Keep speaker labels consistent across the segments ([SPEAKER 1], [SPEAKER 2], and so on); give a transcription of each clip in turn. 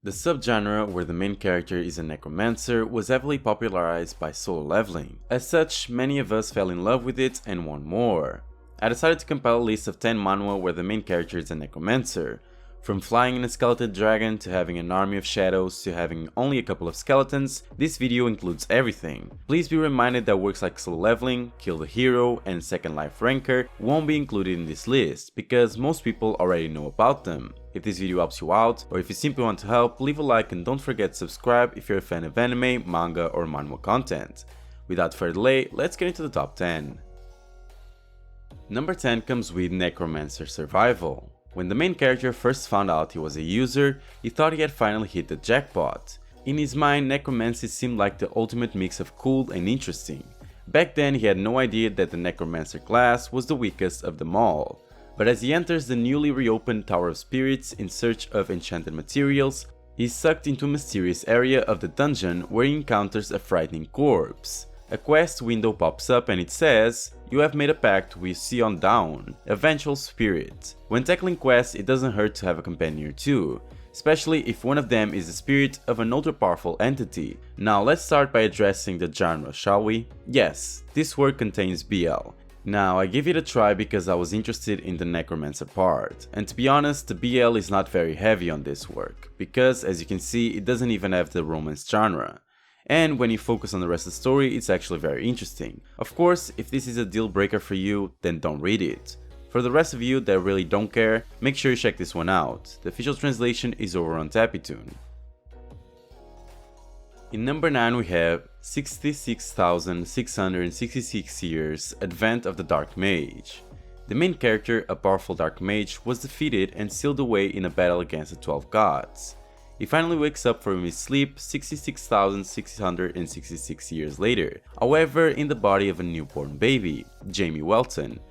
[SPEAKER 1] The subgenre where the main character is a necromancer was heavily popularized by solo leveling. As such, many of us fell in love with it and want more. I decided to compile a list of 10 manhwa where the main character is a necromancer. From flying in a skeleton dragon to having an army of shadows to having only a couple of skeletons, this video includes everything. Please be reminded that works like solo leveling, kill the hero, and second life ranker won't be included in this list because most people already know about them. If this video helps you out, or if you simply want to help, leave a like and don't forget to subscribe if you're a fan of anime, manga, or manhwa content. Without further delay, let's get into the top 10. Number 10 comes with Necromancer Survival. When the main character first found out he was a user, he thought he had finally hit the jackpot. In his mind, necromancy seemed like the ultimate mix of cool and interesting. Back then he had no idea that the necromancer class was the weakest of them all. But as he enters the newly reopened Tower of Spirits in search of enchanted materials, he is sucked into a mysterious area of the dungeon where he encounters a frightening corpse. A quest window pops up and it says, "You have made a pact with Sion Down, a vengeful spirit." When tackling quests, it doesn't hurt to have a companion or two, especially if one of them is the spirit of an ultra powerful entity. Now let's start by addressing the genre, shall we? Yes, this work contains BL. Now I gave it a try because I was interested in the necromancer part, and to be honest, the BL is not very heavy on this work, because as you can see it doesn't even have the romance genre. And when you focus on the rest of the story, it's actually very interesting. Of course, if this is a deal breaker for you, then don't read it. For the rest of you that really don't care, make sure you check this one out. The official translation is over on Tapitoon. In number 9 we have 66,666 years Advent of the Dark Mage. The main character, a powerful dark mage, was defeated and sealed away in a battle against the 12 gods. He finally wakes up from his sleep 66,666 years later, however in the body of a newborn baby, Jamie Welton.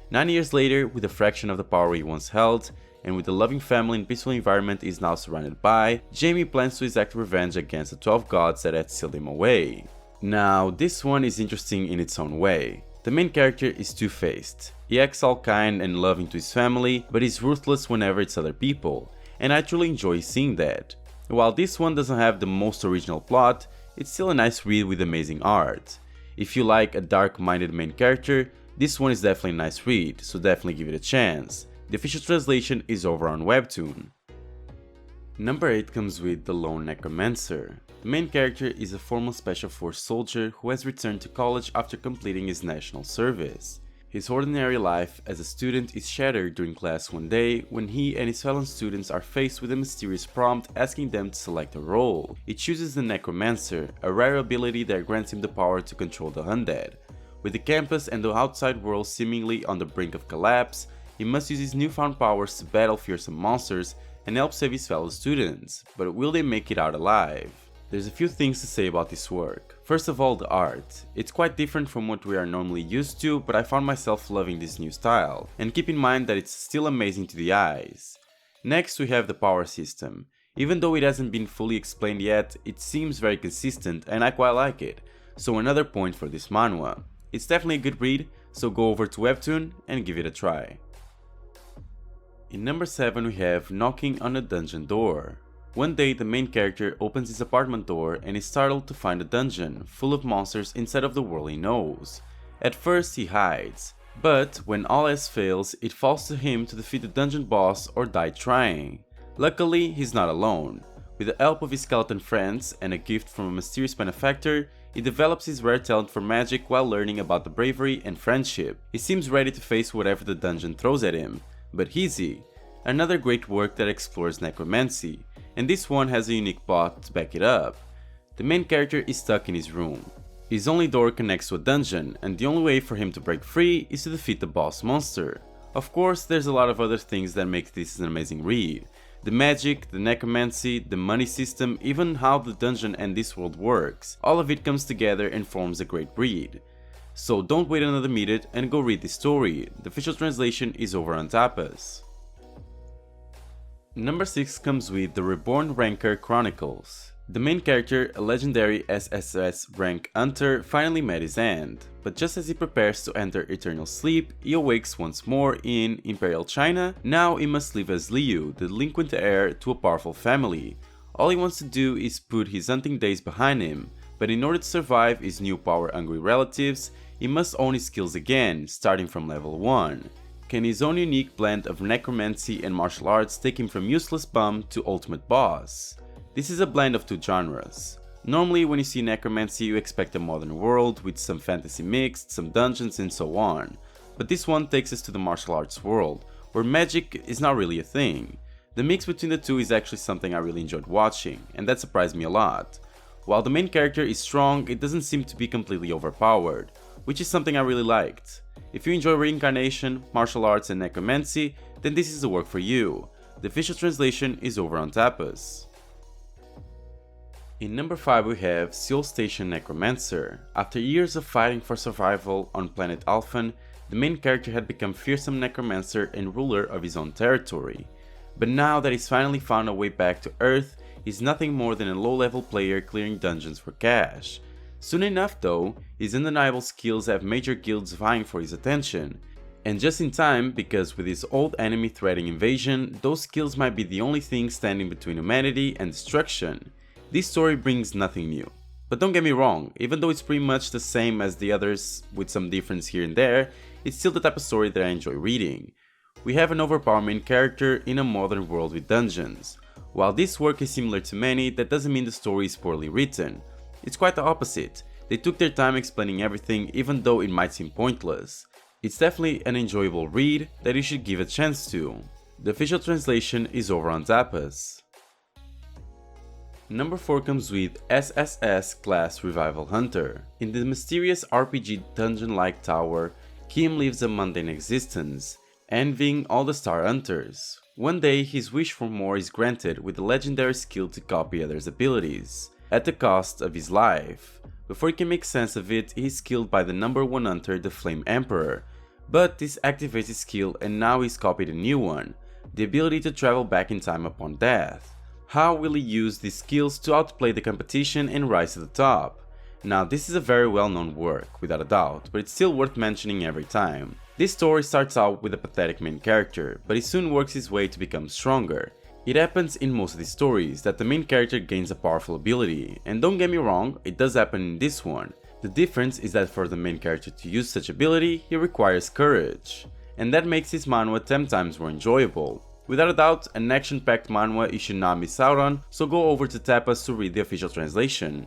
[SPEAKER 1] 9 years later, with a fraction of the power he once held, and with a loving family and peaceful environment he is now surrounded by, Jamie plans to exact revenge against the 12 gods that had sealed him away. Now, this one is interesting in its own way. The main character is two-faced. He acts all kind and loving to his family, but is ruthless whenever it's other people, and I truly enjoy seeing that. While this one doesn't have the most original plot, it's still a nice read with amazing art. If you like a dark-minded main character, this one is definitely a nice read, so definitely give it a chance. The official translation is over on Webtoon. Number 8 comes with The Lone Necromancer. The main character is a former Special Force soldier who has returned to college after completing his national service. His ordinary life as a student is shattered during class one day when he and his fellow students are faced with a mysterious prompt asking them to select a role. He chooses the Necromancer, a rare ability that grants him the power to control the undead. With the campus and the outside world seemingly on the brink of collapse, he must use his newfound powers to battle fearsome monsters and help save his fellow students, but will they make it out alive? There's a few things to say about this work. First of all, the art. It's quite different from what we are normally used to, but I found myself loving this new style, and keep in mind that it's still amazing to the eyes. Next we have the power system. Even though it hasn't been fully explained yet, it seems very consistent and I quite like it, so another point for this manhwa. It's definitely a good read, so go over to Webtoon and give it a try. In number 7 we have Knocking on a Dungeon Door. One day the main character opens his apartment door and is startled to find a dungeon full of monsters instead of the world he knows. At first he hides, but when all else fails, it falls to him to defeat the dungeon boss or die trying. Luckily, he's not alone. With the help of his skeleton friends and a gift from a mysterious benefactor, he develops his rare talent for magic while learning about the bravery and friendship. He seems ready to face whatever the dungeon throws at him, but is he? Another great work that explores necromancy, and this one has a unique plot to back it up. The main character is stuck in his room. His only door connects to a dungeon, and the only way for him to break free is to defeat the boss monster. Of course, there's a lot of other things that make this an amazing read. The magic, the necromancy, the money system, even how the dungeon and this world works. All of it comes together and forms a great read. So don't wait another minute and go read this story. The official translation is over on Tapas. Number 6 comes with The Reborn Ranker Chronicles. The main character, a legendary SSS rank hunter, finally met his end, but just as he prepares to enter eternal sleep, he awakes once more in Imperial China. Now he must live as Liu, the delinquent heir to a powerful family. All he wants to do is put his hunting days behind him, but in order to survive his new power-hungry relatives, he must own his skills again, starting from level 1. Can his own unique blend of necromancy and martial arts take him from useless bum to ultimate boss? This is a blend of two genres. Normally when you see necromancy you expect a modern world with some fantasy mixed, some dungeons and so on. But this one takes us to the martial arts world, where magic is not really a thing. The mix between the two is actually something I really enjoyed watching, and that surprised me a lot. While the main character is strong, it doesn't seem to be completely overpowered, which is something I really liked. If you enjoy reincarnation, martial arts and necromancy, then this is the work for you. The official translation is over on Tapas. In number 5 we have Seoul Station Necromancer. After years of fighting for survival on planet Alphen, the main character had become fearsome necromancer and ruler of his own territory. But now that he's finally found a way back to Earth, he's nothing more than a low-level player clearing dungeons for cash. Soon enough though, his undeniable skills have major guilds vying for his attention. And just in time, because with his old enemy threatening invasion, those skills might be the only thing standing between humanity and destruction. This story brings nothing new. But don't get me wrong, even though it's pretty much the same as the others with some difference here and there, it's still the type of story that I enjoy reading. We have an overpowered main character in a modern world with dungeons. While this work is similar to many, that doesn't mean the story is poorly written. It's quite the opposite. They took their time explaining everything even though it might seem pointless. It's definitely an enjoyable read that you should give a chance to. The official translation is over on Tapas. Number 4 comes with SSS Class Revival Hunter. In the mysterious RPG dungeon-like tower, Kim lives a mundane existence, envying all the Star Hunters. One day, his wish for more is granted with the legendary skill to copy others' abilities, at the cost of his life. Before he can make sense of it, he is killed by the number 1 hunter, the Flame Emperor. But this activates his skill and now he's copied a new one, the ability to travel back in time upon death. How will he use these skills to outplay the competition and rise to the top? Now this is a very well-known work, without a doubt, but it's still worth mentioning every time. This story starts out with a pathetic main character, but he soon works his way to become stronger. It happens in most of these stories that the main character gains a powerful ability, and don't get me wrong, it does happen in this one. The difference is that for the main character to use such ability, he requires courage, and that makes his manhwa 10 times more enjoyable. Without a doubt, an action-packed manhwa you should not miss out on, so go over to Tapas to read the official translation.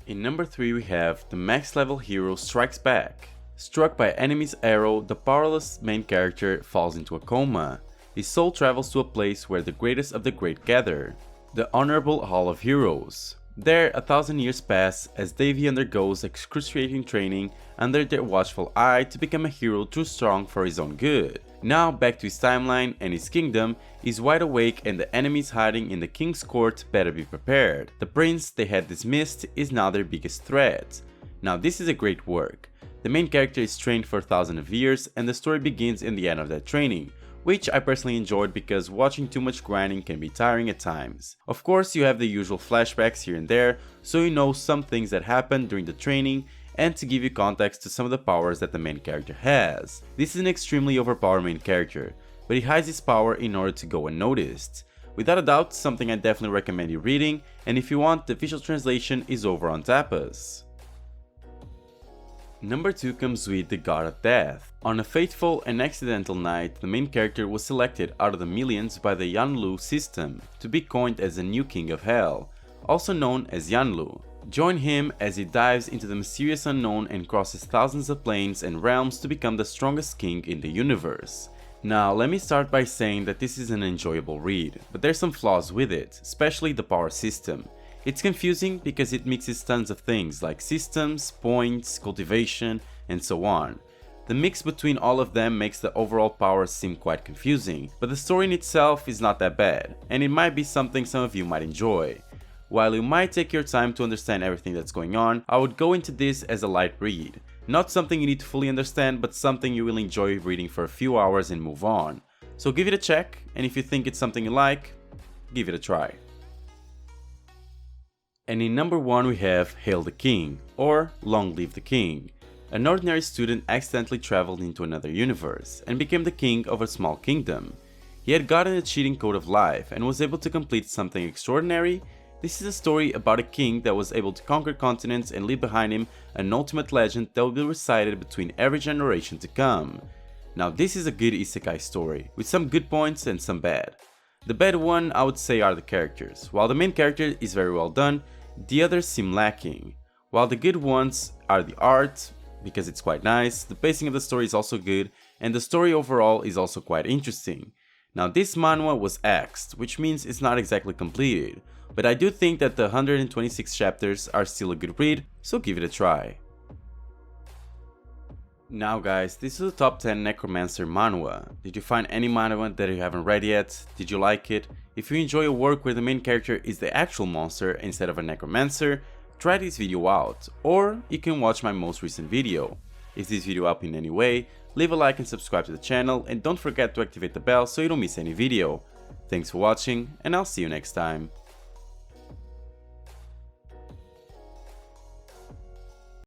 [SPEAKER 1] In number 3 we have The Max Level Hero Strikes Back. Struck by enemy's arrow, the powerless main character falls into a coma. His soul travels to a place where the greatest of the great gather, the Honorable Hall of Heroes. There, 1,000 years pass as Davy undergoes excruciating training under their watchful eye to become a hero too strong for his own good. Now back to his timeline, and his kingdom is wide awake and the enemies hiding in the king's court better be prepared. The prince they had dismissed is now their biggest threat. Now this is a great work. The main character is trained for thousands of years and the story begins in the end of that training, which I personally enjoyed because watching too much grinding can be tiring at times. Of course you have the usual flashbacks here and there, so you know some things that happened during the training and to give you context to some of the powers that the main character has. This is an extremely overpowered main character, but he hides his power in order to go unnoticed. Without a doubt, something I definitely recommend you reading, and if you want, the official translation is over on Tapas. Number 2 comes with The God of Death. On a fateful and accidental night, the main character was selected out of the millions by the Yanlu system to be coined as the new King of Hell, also known as Yanlu. Join him as he dives into the mysterious unknown and crosses thousands of planes and realms to become the strongest king in the universe. Now let me start by saying that this is an enjoyable read, but there's some flaws with it, especially the power system. It's confusing because it mixes tons of things like systems, points, cultivation, and so on. The mix between all of them makes the overall power seem quite confusing, but the story in itself is not that bad, and it might be something some of you might enjoy. While you might take your time to understand everything that's going on, I would go into this as a light read. Not something you need to fully understand, but something you will enjoy reading for a few hours and move on. So give it a check, and if you think it's something you like, give it a try. And in number 1 we have Hail the King, or Long Live the King. An ordinary student accidentally traveled into another universe and became the king of a small kingdom. He had gotten a cheating code of life and was able to complete something extraordinary. This is a story about a king that was able to conquer continents and leave behind him an ultimate legend that will be recited between every generation to come. Now this is a good isekai story, with some good points and some bad. The bad one I would say are the characters. While the main character is very well done, the others seem lacking. While the good ones are the art, because it's quite nice, the pacing of the story is also good, and the story overall is also quite interesting. Now this manhwa was axed, which means it's not exactly completed, but I do think that the 126 chapters are still a good read, so give it a try. Now guys, this is the top 10 Necromancer Manhwa. Did you find any manhwa that you haven't read yet? Did you like it? If you enjoy a work where the main character is the actual monster instead of a necromancer, try this video out, or you can watch my most recent video. If this video helped in any way, leave a like and subscribe to the channel, and don't forget to activate the bell so you don't miss any video. Thanks for watching, and I'll see you next time.